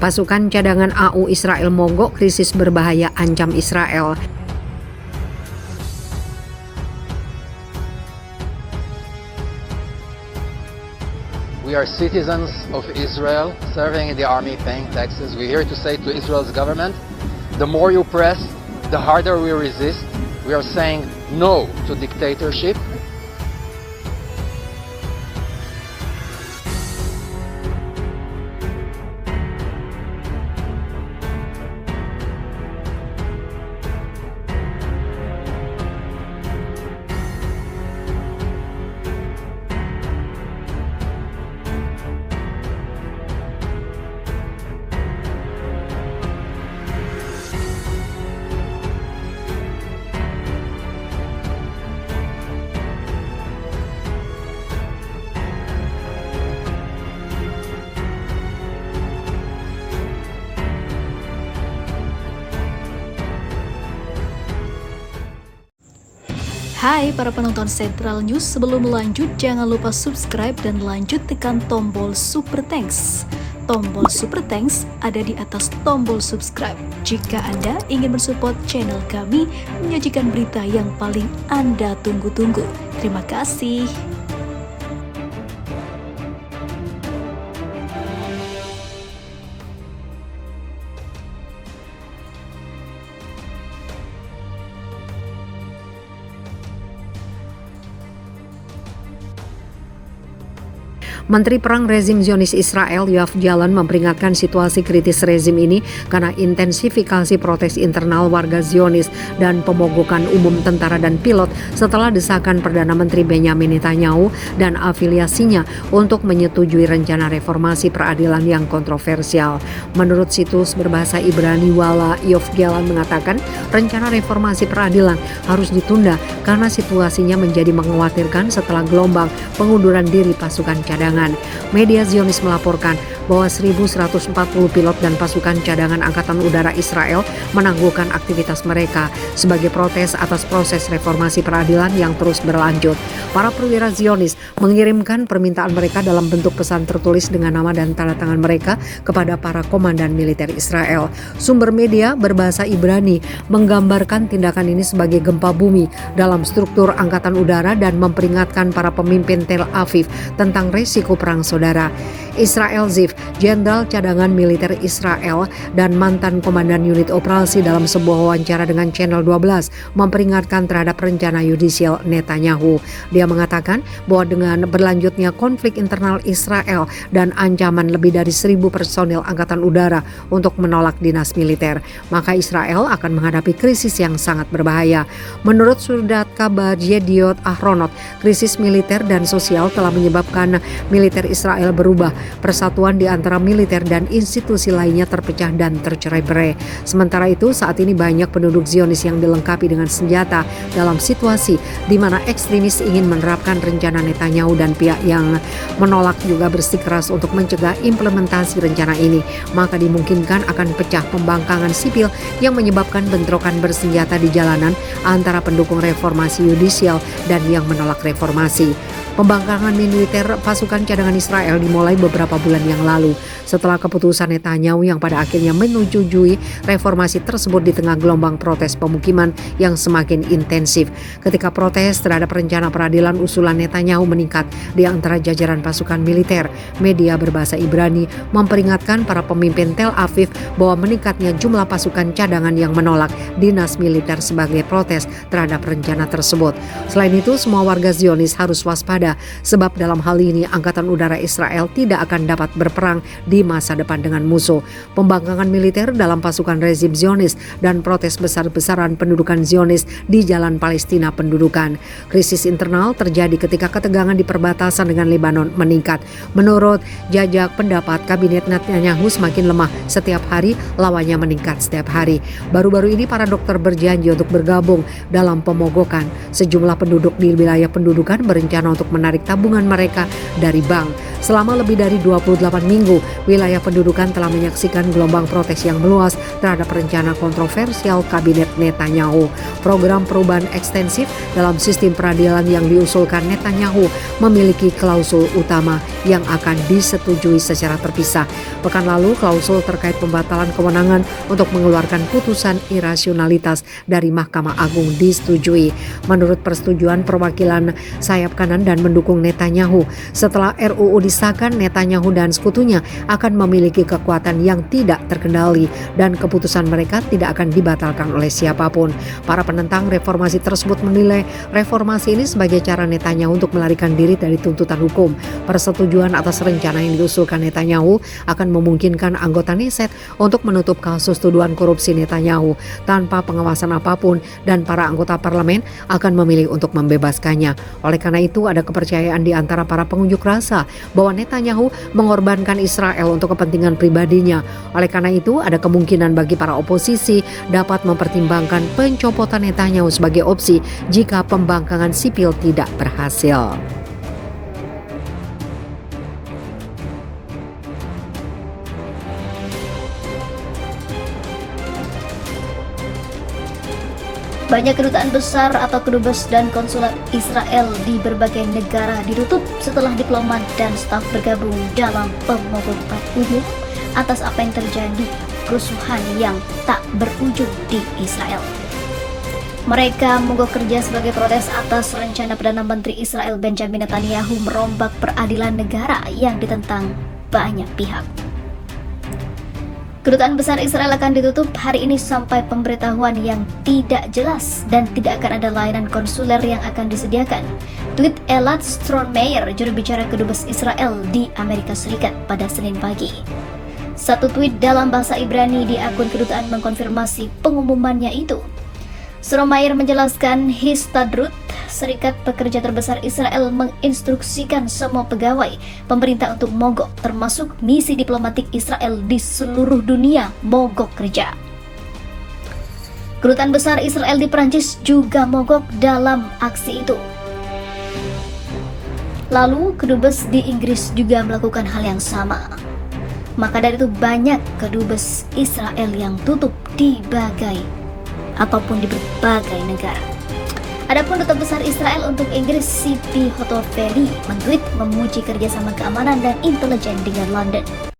Pasukan cadangan AU Israel mogok, krisis berbahaya ancam Israel. We are citizens of Israel, serving in the army, paying taxes. We're here to say to Israel's government, the more you press, the harder we resist. We are saying no to dictatorship. Hai para penonton Sentral News, sebelum lanjut jangan lupa subscribe dan lanjut tekan tombol Super Thanks. Tombol Super Thanks ada di atas tombol subscribe. Jika Anda ingin mensupport channel kami menyajikan berita yang paling Anda tunggu-tunggu. Terima kasih. Menteri Perang Rezim Zionis Israel Yoav Gallant memperingatkan situasi kritis rezim ini karena intensifikasi protes internal warga Zionis dan pemogokan umum tentara dan pilot setelah desakan Perdana Menteri Benjamin Netanyahu dan afiliasinya untuk menyetujui rencana reformasi peradilan yang kontroversial. Menurut situs berbahasa Ibrani Walla, Yoav Gallant mengatakan rencana reformasi peradilan harus ditunda karena situasinya menjadi mengkhawatirkan setelah gelombang pengunduran diri pasukan cadangan. Media Zionis melaporkan bahwa 1.140 pilot dan pasukan cadangan Angkatan Udara Israel menangguhkan aktivitas mereka sebagai protes atas proses reformasi peradilan yang terus berlanjut. Para perwira Zionis mengirimkan permintaan mereka dalam bentuk pesan tertulis dengan nama dan tanda tangan mereka kepada para komandan militer Israel. Sumber media berbahasa Ibrani menggambarkan tindakan ini sebagai gempa bumi dalam struktur Angkatan Udara dan memperingatkan para pemimpin Tel Aviv tentang risiko perang saudara. Israel Ziv, Jenderal Cadangan Militer Israel dan mantan Komandan Unit Operasi dalam sebuah wawancara dengan Channel 12 memperingatkan terhadap rencana yudisial Netanyahu. Dia mengatakan bahwa dengan berlanjutnya konflik internal Israel dan ancaman lebih dari 1.000 personil Angkatan Udara untuk menolak dinas militer, maka Israel akan menghadapi krisis yang sangat berbahaya. Menurut surat kabar Yediot Ahronot, krisis militer dan sosial telah menyebabkan militer Israel berubah. Persatuan di antara militer dan institusi lainnya terpecah dan tercerai-berai. Sementara itu, saat ini banyak penduduk Zionis yang dilengkapi dengan senjata dalam situasi di mana ekstremis ingin menerapkan rencana Netanyahu dan pihak yang menolak juga bersikeras untuk mencegah implementasi rencana ini. Maka dimungkinkan akan pecah pembangkangan sipil yang menyebabkan bentrokan bersenjata di jalanan antara pendukung reformasi yudisial dan yang menolak reformasi. Pembangkangan militer pasukan cadangan Israel dimulai beberapa bulan yang lalu setelah keputusan Netanyahu yang pada akhirnya menyetujui reformasi tersebut di tengah gelombang protes pemukiman yang semakin intensif. Ketika protes terhadap rencana peradilan usulan Netanyahu meningkat di antara jajaran pasukan militer, media berbahasa Ibrani memperingatkan para pemimpin Tel Aviv bahwa meningkatnya jumlah pasukan cadangan yang menolak dinas militer sebagai protes terhadap rencana tersebut. Selain itu, semua warga Zionis harus waspada sebab dalam hal ini Angkatan Udara Israel tidak akan dapat berperang di masa depan dengan musuh. Pembangkangan militer dalam pasukan rezim Zionis dan protes besar-besaran pendudukan Zionis di jalan Palestina pendudukan. Krisis internal terjadi ketika ketegangan di perbatasan dengan Lebanon meningkat. Menurut jajak pendapat, kabinet Netanyahu semakin lemah setiap hari, lawannya meningkat setiap hari. Baru-baru ini para dokter berjanji untuk bergabung dalam pemogokan. Sejumlah penduduk di wilayah pendudukan berencana untuk menarik tabungan mereka dari bank. Selama lebih dari 28 minggu, wilayah pendudukan telah menyaksikan gelombang protes yang meluas terhadap rencana kontroversial Kabinet Netanyahu. Program perubahan ekstensif dalam sistem peradilan yang diusulkan Netanyahu memiliki klausul utama yang akan disetujui secara terpisah. Pekan lalu, klausul terkait pembatalan kewenangan untuk mengeluarkan putusan irasionalitas dari Mahkamah Agung disetujui. Menurut persetujuan perwakilan sayap kanan dan mendukung Netanyahu, setelah RUU disahkan, Netanyahu dan sekutunya akan memiliki kekuatan yang tidak terkendali dan keputusan mereka tidak akan dibatalkan oleh siapapun. Para penentang reformasi tersebut menilai reformasi ini sebagai cara Netanyahu untuk melarikan diri dari tuntutan hukum. Persetujuan atas rencana yang diusulkan Netanyahu akan memungkinkan anggota Knesset untuk menutup kasus tuduhan korupsi Netanyahu tanpa pengawasan apapun, dan para anggota parlemen akan memilih untuk membebaskannya. Oleh karena itu, ada kepercayaan di antara para pengunjuk rasa bahwa Netanyahu mengorbankan Israel untuk kepentingan pribadinya. Oleh karena itu, ada kemungkinan bagi para oposisi dapat mempertimbangkan pencopotan Netanyahu sebagai opsi jika pembangkangan sipil tidak berhasil. Banyak kedutaan besar atau kedubes dan konsulat Israel di berbagai negara ditutup setelah diplomat dan staf bergabung dalam pemogokan umum atas apa yang terjadi kerusuhan yang tak berujung di Israel. Mereka mogok kerja sebagai protes atas rencana Perdana Menteri Israel Benjamin Netanyahu merombak peradilan negara yang ditentang banyak pihak. Kedutaan besar Israel akan ditutup hari ini sampai pemberitahuan yang tidak jelas dan tidak akan ada layanan konsuler yang akan disediakan. Tweet Elad Stronmeyer, juru bicara kedubes Israel di Amerika Serikat pada Senin pagi. Satu tweet dalam bahasa Ibrani di akun kedutaan mengkonfirmasi pengumumannya itu. Stronmeyer menjelaskan Histadrut, serikat pekerja terbesar Israel, menginstruksikan semua pegawai pemerintah untuk mogok, termasuk misi diplomatik Israel di seluruh dunia mogok kerja. Kedutaan besar Israel di Perancis juga mogok dalam aksi itu. Lalu kedubes di Inggris juga melakukan hal yang sama. Maka dari itu banyak kedubes Israel yang tutup di berbagai negara. Adapun Duta Besar Israel untuk Inggris, Siti Hotofeli, mentweet memuji kerjasama keamanan dan intelijen dengan London.